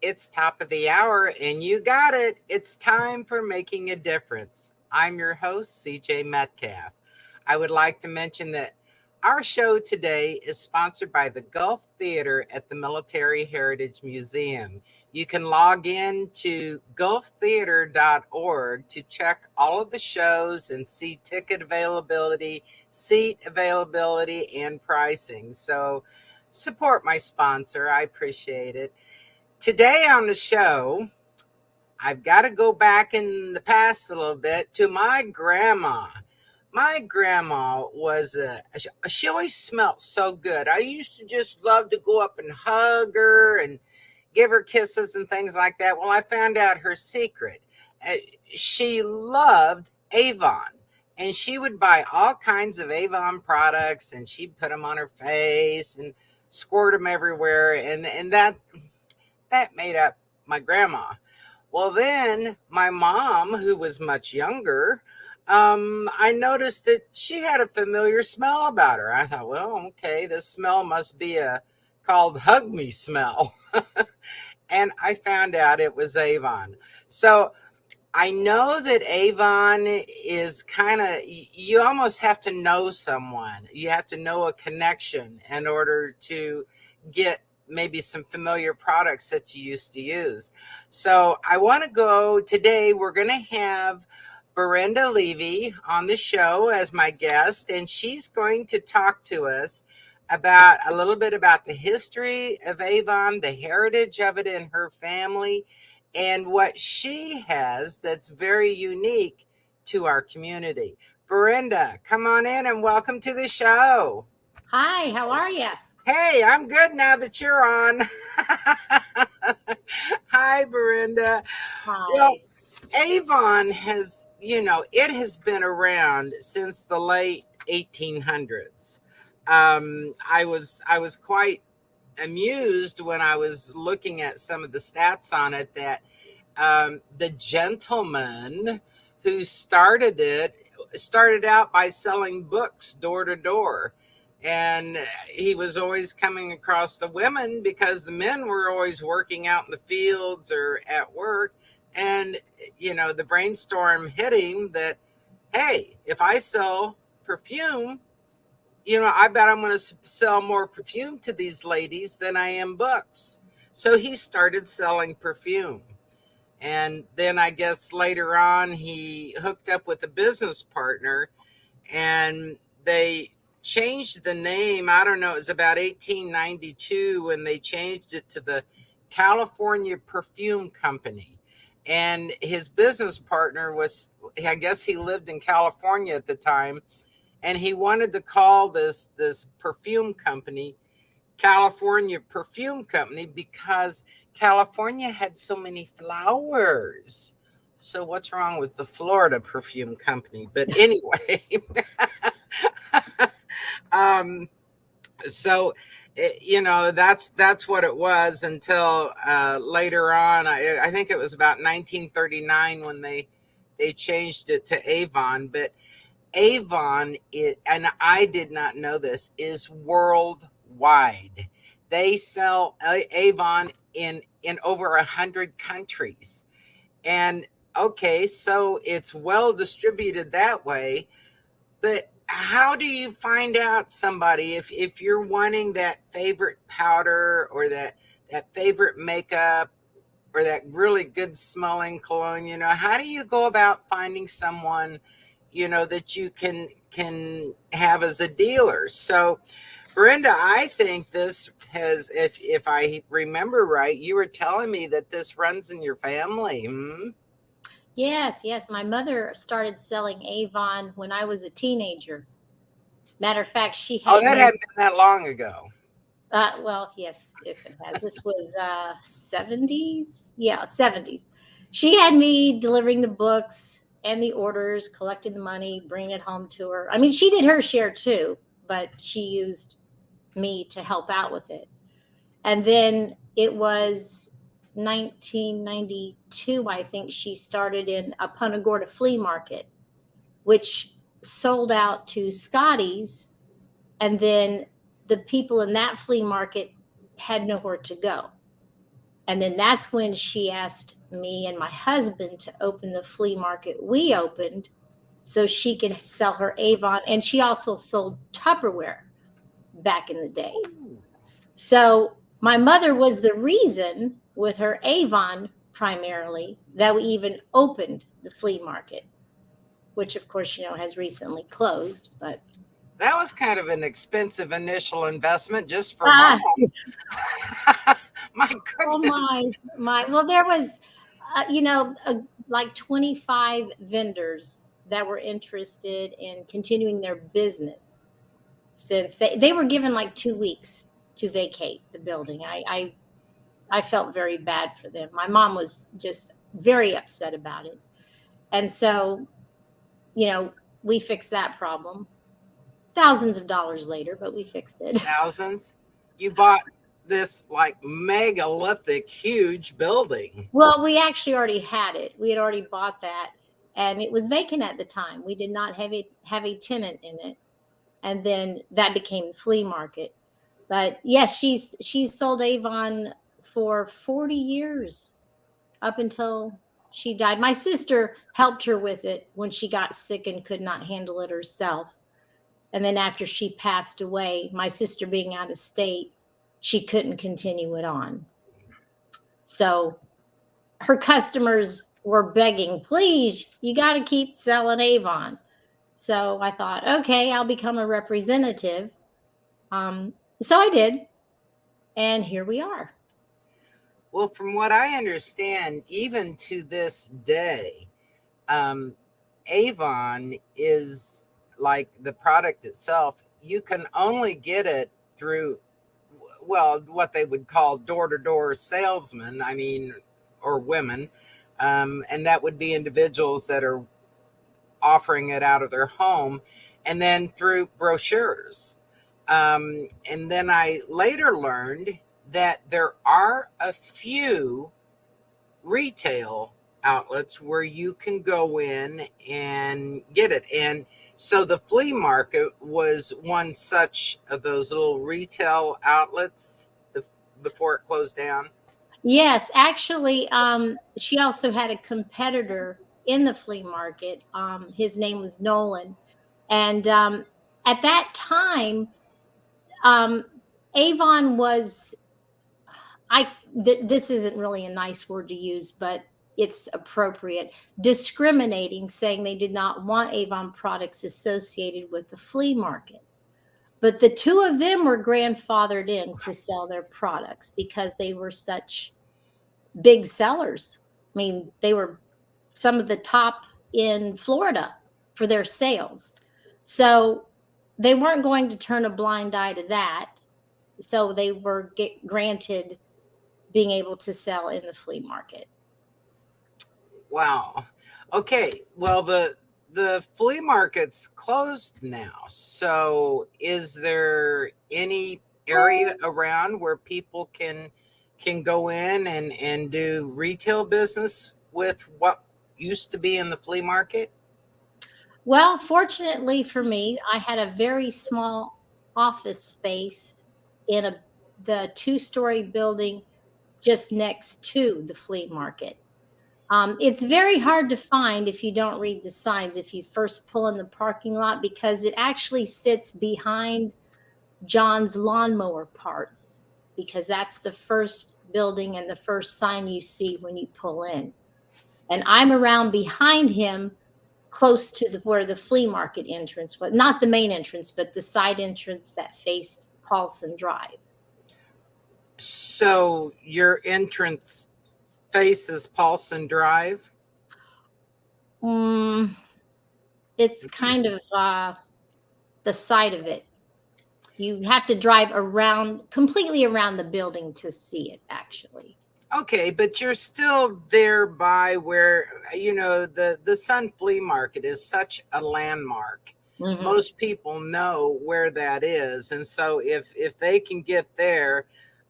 It's top of the hour, and you got it. It's time for Making a Difference. I'm your host, CJ Metcalfe. I would like to mention that our show today is sponsored by the Gulf Theater at the Military Heritage Museum. You can log in to gulftheater.org to check all of the shows and see ticket availability, seat availability, and pricing. So support my sponsor. I appreciate it. Today on the show, I've got to go back in the past a little bit to my grandma. My grandma was she always smelled so good. I used to just love to go up and hug her and give her kisses and things like that. Well, I found out her secret. Uh, she loved Avon, and she would buy all kinds of Avon products, and she'd put them on her face and squirt them everywhere, and that made up my grandma. Well, then my mom, who was much younger, I noticed that she had a familiar smell about her. I thought, well, okay, this smell must be a called hug me smell. And I found out it was Avon. So I know that Avon is kind of, you almost have to know someone. You have to know a connection in order to get maybe some familiar products that you used to use. So I want to go today. We're going to have Berinda Levy on the show as my guest, and she's going to talk to us about a little bit about the history of Avon, the heritage of it in her family, and what she has that's very unique to our community. Berinda, come on in and welcome to the show. Hi, how are you? Hey, I'm good now that you're on. Hi, Berinda. Well, Hi. Avon has, it has been around since the late 1800s. I was quite amused when I was looking at some of the stats on it that the gentleman who started out by selling books door to door. And he was always coming across the women because the men were always working out in the fields or at work. And, the brainstorm hit him that, hey, if I sell perfume, I bet I'm going to sell more perfume to these ladies than I am books. So he started selling perfume. And then I guess later on, he hooked up with a business partner and they changed the name. I don't know, it was about 1892 when they changed it to the California Perfume Company. And his business partner was, I guess he lived in California at the time, and he wanted to call this perfume company California Perfume Company because California had so many flowers. So what's wrong with the Florida Perfume Company? But anyway, um, so that's what it was until later on. I think it was about 1939 when they changed it to Avon. But Avon, and I did not know this, is worldwide. They sell Avon in over 100 countries. And okay, so it's well distributed that way. But how do you find out somebody if you're wanting that favorite powder or that favorite makeup or that really good smelling cologne? How do you go about finding someone that you can have as a dealer? So Brenda, I think this has, if I remember right, you were telling me that this runs in your family. Yes. My mother started selling Avon when I was a teenager. Matter of fact, she Oh, had that me. hadn't been that long ago. Well, yes, it has. This was 70s. Yeah, 70s. She had me delivering the books and the orders, collecting the money, bringing it home to her. I mean, she did her share too, but she used me to help out with it. And then it was 1992, I think she started in a Punta Gorda flea market, which sold out to Scotty's. And then the people in that flea market had nowhere to go. And then that's when she asked me and my husband to open the flea market we opened so she could sell her Avon. And she also sold Tupperware back in the day. So my mother was the reason with her Avon primarily that we even opened the flea market, which of course, has recently closed. But That was kind of an expensive initial investment just for mom. ah, My oh goodness. my. Well, there was, like 25 vendors that were interested in continuing their business since they were given like 2 weeks to vacate the building. I felt very bad for them. My mom was just very upset about it. And so, you know, we fixed that problem thousands of dollars later, but we fixed it. Thousands. You bought this like megalithic, huge building. Well, we actually already had it. We had already bought that, and it was vacant at the time. We did not have a tenant in it, and then that became the flea market. But yes, she's sold Avon for 40 years up until she died. My sister helped her with it when she got sick and could not handle it herself. And then after she passed away, my sister being out of state, she couldn't continue it on. So her customers were begging, please, you got to keep selling Avon. So I thought, okay, I'll become a representative. So I did. And here we are. Well, from what I understand, even to this day, um, Avon is like the product itself. You can only get it through, well, what they would call door to door salesmen, I mean, or women. And that would be individuals that are offering it out of their home, and then through brochures. And then I later learned that there are a few retail outlets where you can go in and get it. And so the flea market was one such of those little retail outlets before it closed down. Yes, actually, she also had a competitor in the flea market. His name was Nolan. And at that time, um, Avon was, this isn't really a nice word to use, but it's appropriate, discriminating, saying they did not want Avon products associated with the flea market. But the two of them were grandfathered in to sell their products because they were such big sellers. I mean, they were some of the top in Florida for their sales. So they weren't going to turn a blind eye to that. So they were granted being able to sell in the flea market. Wow. Okay. Well, the flea market's closed now. So, is there any area around where people can go in and do retail business with what used to be in the flea market? Well, fortunately for me, I had a very small office space in the two-story building just next to the flea market. It's very hard to find if you don't read the signs if you first pull in the parking lot because it actually sits behind John's lawnmower parts because that's the first building and the first sign you see when you pull in. And I'm around behind him close to where the flea market entrance was, not the main entrance, but the side entrance that faced Paulson Drive. So, your entrance faces Paulson Drive? Mm, it's kind of the side of it. You have to drive around, completely around the building to see it, actually. Okay, but you're still there by where the Sun Flea Market is such a landmark. Hmm. Most people know where that is, and so if they can get there,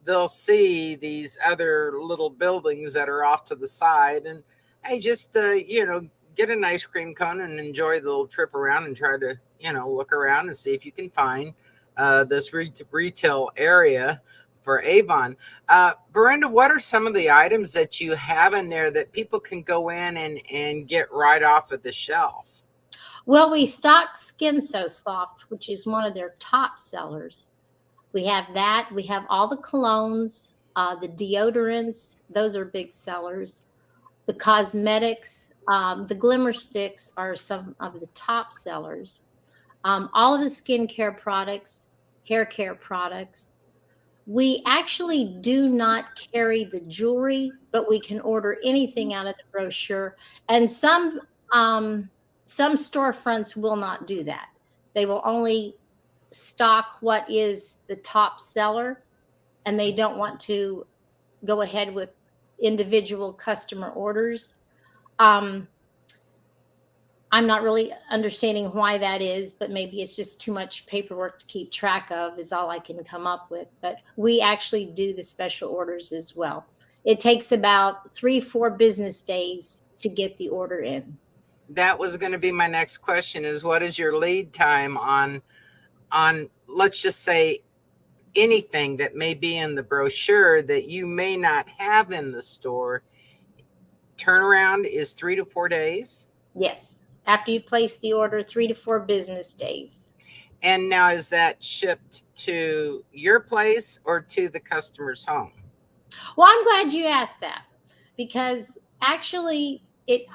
they'll see these other little buildings that are off to the side, and hey, just get an ice cream cone and enjoy the little trip around and try to look around and see if you can find this retail area for Avon. Berinda, what are some of the items that you have in there that people can go in and get right off of the shelf? Well, we stock Skin So Soft, which is one of their top sellers. We have that. We have all the colognes, the deodorants. Those are big sellers. The cosmetics, the glimmer sticks are some of the top sellers. All of the skincare products, hair care products. We actually do not carry the jewelry, but we can order anything out of the brochure. And um, some storefronts will not do that. They will only stock what is the top seller, and they don't want to go ahead with individual customer orders. Um, I'm not really understanding why that is, but maybe it's just too much paperwork to keep track of, is all I can come up with. But we actually do the special orders as well. It takes about 3-4 business days to get the order in. That was going to be my next question, is what is your lead time on let's just say anything that may be in the brochure that you may not have in the store? Turnaround is 3 to 4 days. Yes. After you place the order, 3 to 4 business days. And now, is that shipped to your place or to the customer's home? Well, I'm glad you asked that, because actually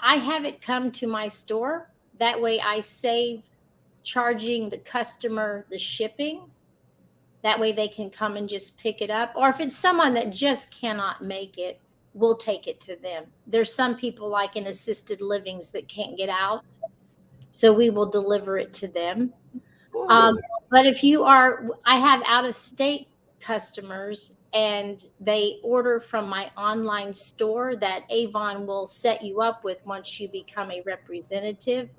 I have it come to my store. That way I save charging the customer the shipping. That way they can come and just pick it up. Or if it's someone that just cannot make it, we'll take it to them. There's some people like in assisted livings that can't get out, so we will deliver it to them. Um, Ooh. but I have out of state customers and they order from my online store that Avon will set you up with once you become a representative.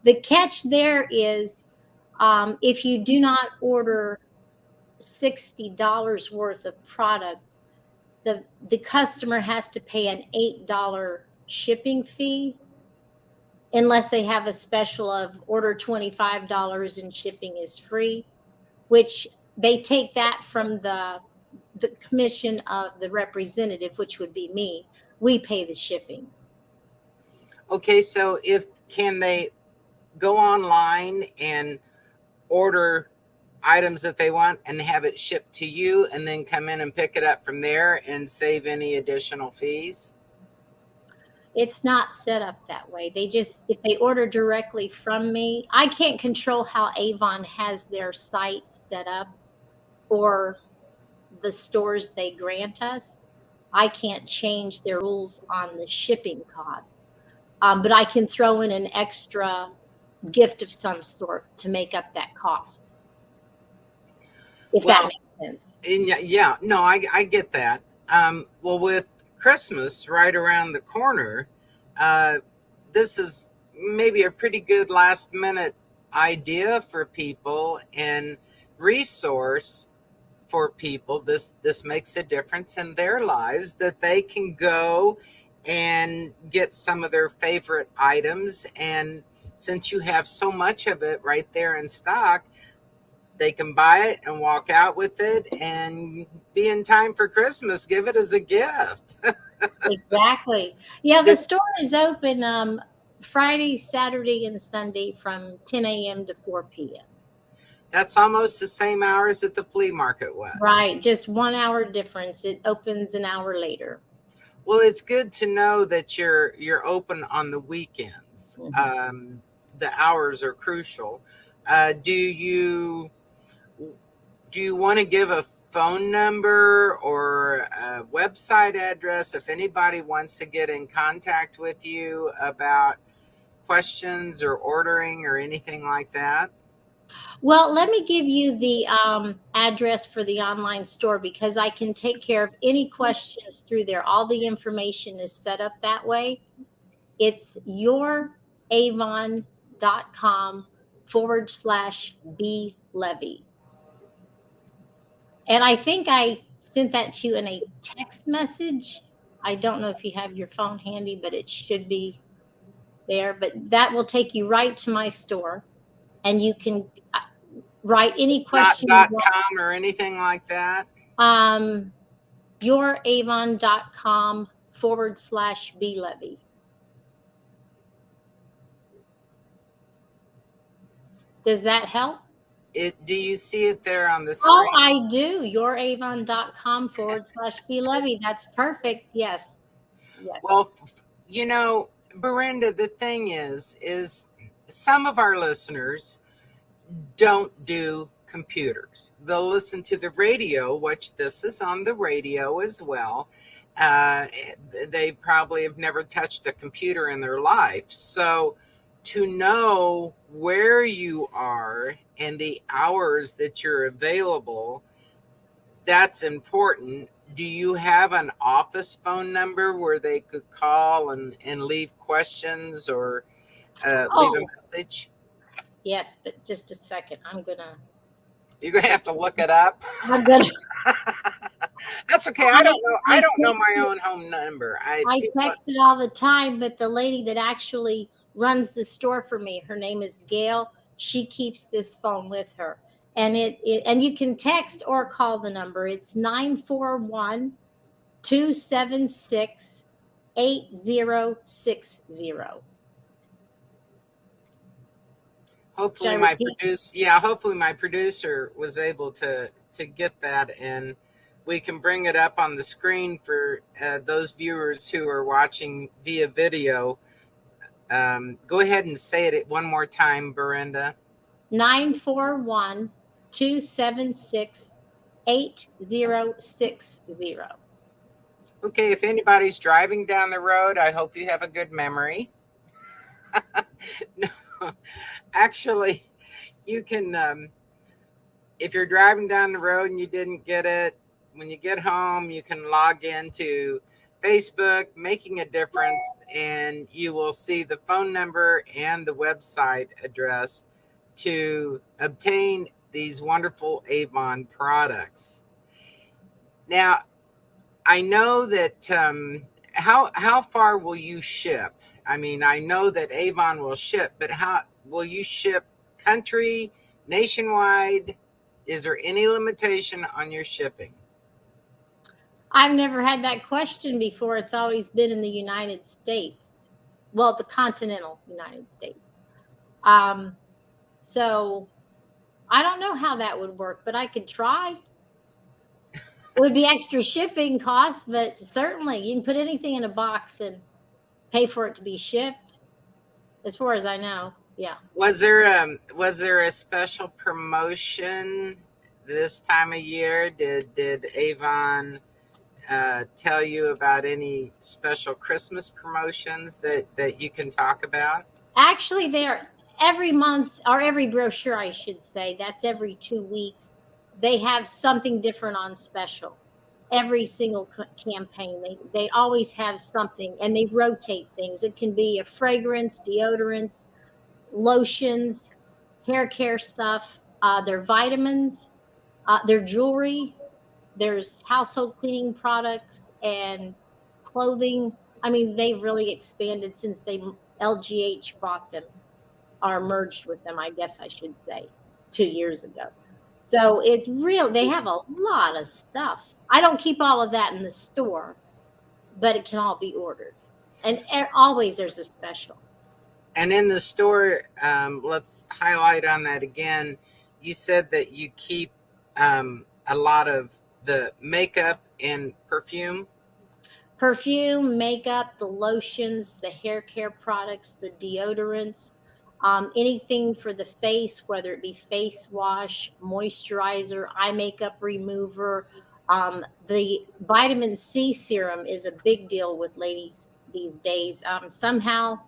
The catch there is, if you do not order $60 worth of product, the customer has to pay an $8 shipping fee, unless they have a special of order $25 and shipping is free, which they take that from the commission of the representative, which would be me. We pay the shipping. Okay, so if can they go online and order items that they want and have it shipped to you and then come in and pick it up from there and save any additional fees? It's not set up that way. If they order directly from me, I can't control how Avon has their site set up or the stores they grant us. I can't change their rules on the shipping costs. But I can throw in an extra gift of some sort to make up that cost, if that Well, makes sense. yeah, no, I get that. Well, with Christmas right around the corner, uh, this is maybe a pretty good last minute idea for people and resource for people. This makes a difference in their lives, that they can go and get some of their favorite items, and since you have so much of it right there in stock, they can buy it and walk out with it and be in time for Christmas, give it as a gift. Exactly. Yeah, the Did- store is open Friday, Saturday, and Sunday from 10 a.m. to 4 p.m. that's almost the same hours that the flea market was. Right, just 1 hour difference. It opens an hour later. Well, it's good to know that you're open on the weekends. Mhm. The hours are crucial. Do you want to give a phone number or a website address if anybody wants to get in contact with you about questions or ordering or anything like that? Well, let me give you the address for the online store, because I can take care of any questions through there. All the information is set up that way. It's youravon.com /B And I think I sent that to you in a text message. I don't know if you have your phone handy, but it should be there. But that will take you right to my store, and you can write any It's not question you want. .com or anything like that. Um, youravon.com/blevy. Does that help? Do you see it there on the Oh, screen? I do. Youravon.com/blevy. That's perfect. Yes. Yes. Well, Berinda, the thing is some of our listeners don't do computers. They'll listen to the radio, which this is on the radio as well. Uh, they probably have never touched a computer in their life. So to know where you are and the hours that you're available, that's important. Do you have an office phone number where they could call and leave questions or leave a Oh, message? yes, but just a second. You're gonna have to look it up. I'm gonna That's okay. I I don't know. I I don't know text my it own home number. I text it all the time, but the lady that actually runs the store for me, her name is Gail. She keeps this phone with her. And you can text or call the number. It's 941-276-8060. Should I hopefully my repeat? produce yeah, hopefully my producer was able to get that, and we can bring it up on the screen for those viewers who are watching via video. Go ahead and say it one more time, Berinda. 941-276-8060. Okay, if anybody's driving down the road, I hope you have a good memory. No, actually, you can, if you're driving down the road and you didn't get it, when you get home, you can log into Facebook, Making a Difference, and you will see the phone number and the website address to obtain these wonderful Avon products. Now, I know that how far will you ship? I mean, I know that Avon will ship, but how will you ship country, nationwide? Is there any limitation on your shipping? I've never had that question before. It's always been in the United States. Well, the continental United States. Um, so I don't know how that would work, but I could try. It would be extra shipping costs, but certainly you can put anything in a box and pay for it to be shipped, as far as I know. Yeah. Was there a special promotion this time of year? Did Avon tell you about any special Christmas promotions that you can talk about? Actually, they're every month or every brochure, I should say, that's every 2 weeks. They have something different on special. Every single campaign, they always have something, and they rotate things. It can be a fragrance, deodorants, lotions, hair care stuff, their vitamins, their jewelry. There's household cleaning products and clothing. I mean, they've really expanded since they LGH bought them or merged with them, I guess I should say, 2 years ago. So it's real. They have a lot of stuff. I don't keep all of that in the store, but it can all be ordered. And always there's a special. And in the store, let's highlight on that again. You said that you keep a lot of the makeup and perfume. Perfume, makeup, the lotions, the hair care products, the deodorants, anything for the face, whether it be face wash, moisturizer, eye makeup remover. The vitamin C serum is a big deal with ladies these days. Somehow,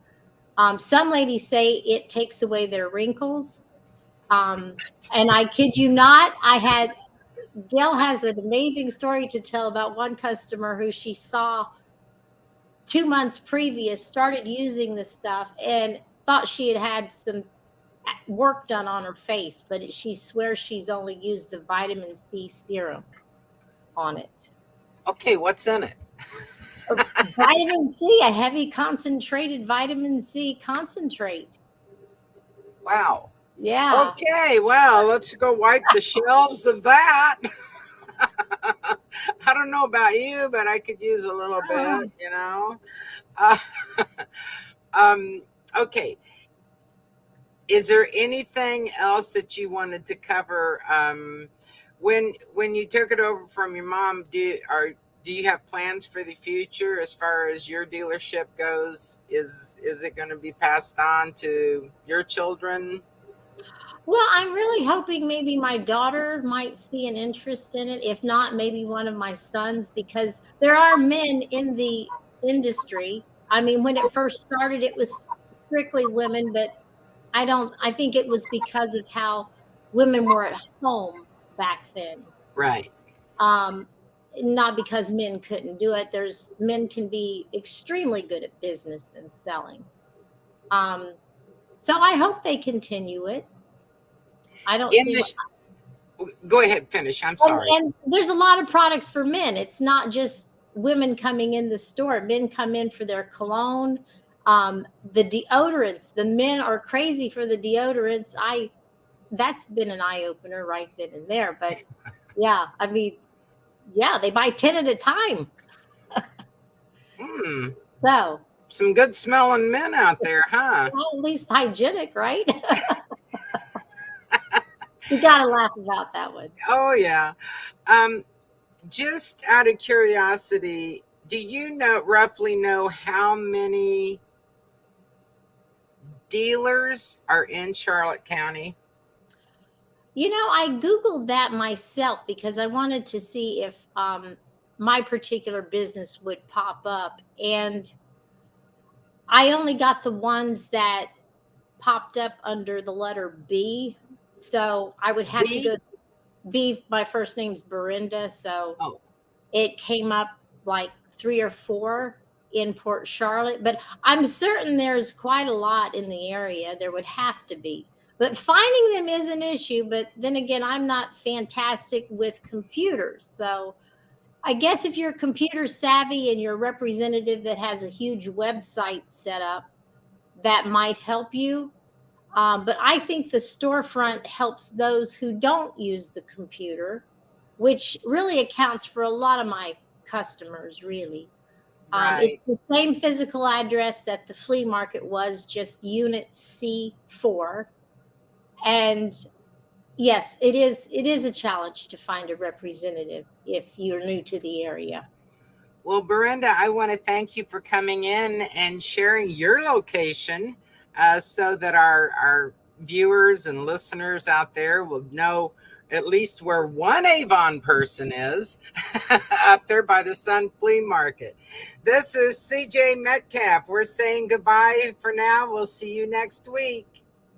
some ladies say it takes away their wrinkles. Um, and I kid you not, Gail has an amazing story to tell about one customer who she saw 2 months previous, started using the stuff and thought she had had some work done on her face, but she swears she's only used the vitamin C serum on it. Okay, what's in it? Vitamin C, a heavy concentrated vitamin C concentrate. Wow. Yeah. Okay, well, let's go wipe the shelves of that. I don't know about you, but I could use a little bit, you know. Uh, um, okay. Is there anything else that you wanted to cover? When you took it over from your mom, do you have plans for the future as far as your dealership goes? Is it going to be passed on to your children? Well, I'm really hoping maybe my daughter might see an interest in it. If not, maybe one of my sons, because there are men in the industry. I mean, when it first started, it was strictly women, but I think it was because of how women were at home back then. Right. Um, Not because men couldn't do it. Men can be extremely good at business and selling. Um, so I hope they continue it. I don't In see the why. Go ahead, finish. I'm And, sorry. and there's a lot of products for men. It's not just women coming in the store. Men come in for their cologne, the deodorants. The men are crazy for the deodorants. I That's been an eye opener right then and there. But yeah, I mean, yeah, they buy 10 at a time. Hmm. So Some good smelling men out there, huh? well, at least hygienic, right? You got to laugh about that one. Oh yeah. Um, just out of curiosity, do you roughly know how many dealers are in Charlotte County? I Googled that myself because I wanted to see if my particular business would pop up. And I only got the ones that popped up under the letter B. So I would have to B? go B. My first name's Berinda. So Oh, it came up like three or four in Port Charlotte, but I'm certain there's quite a lot in the area. There would have to be. But finding them is an issue. But then again, I'm not fantastic with computers. So I guess if you're computer savvy and you're a representative that has a huge website set up, that might help you. But I think the storefront helps those who don't use the computer, which really accounts for a lot of my customers, really. It's right. the same physical address that the flea market was, just unit C4. And yes, it is a challenge to find a representative if you're new to the area. Well, Berinda, I want to thank you for coming in and sharing your location so that our viewers and listeners out there will know at least where one Avon person is out there by the Sun Flea Market. This is CJ Metcalfe. We're saying goodbye for now. We'll see you next week.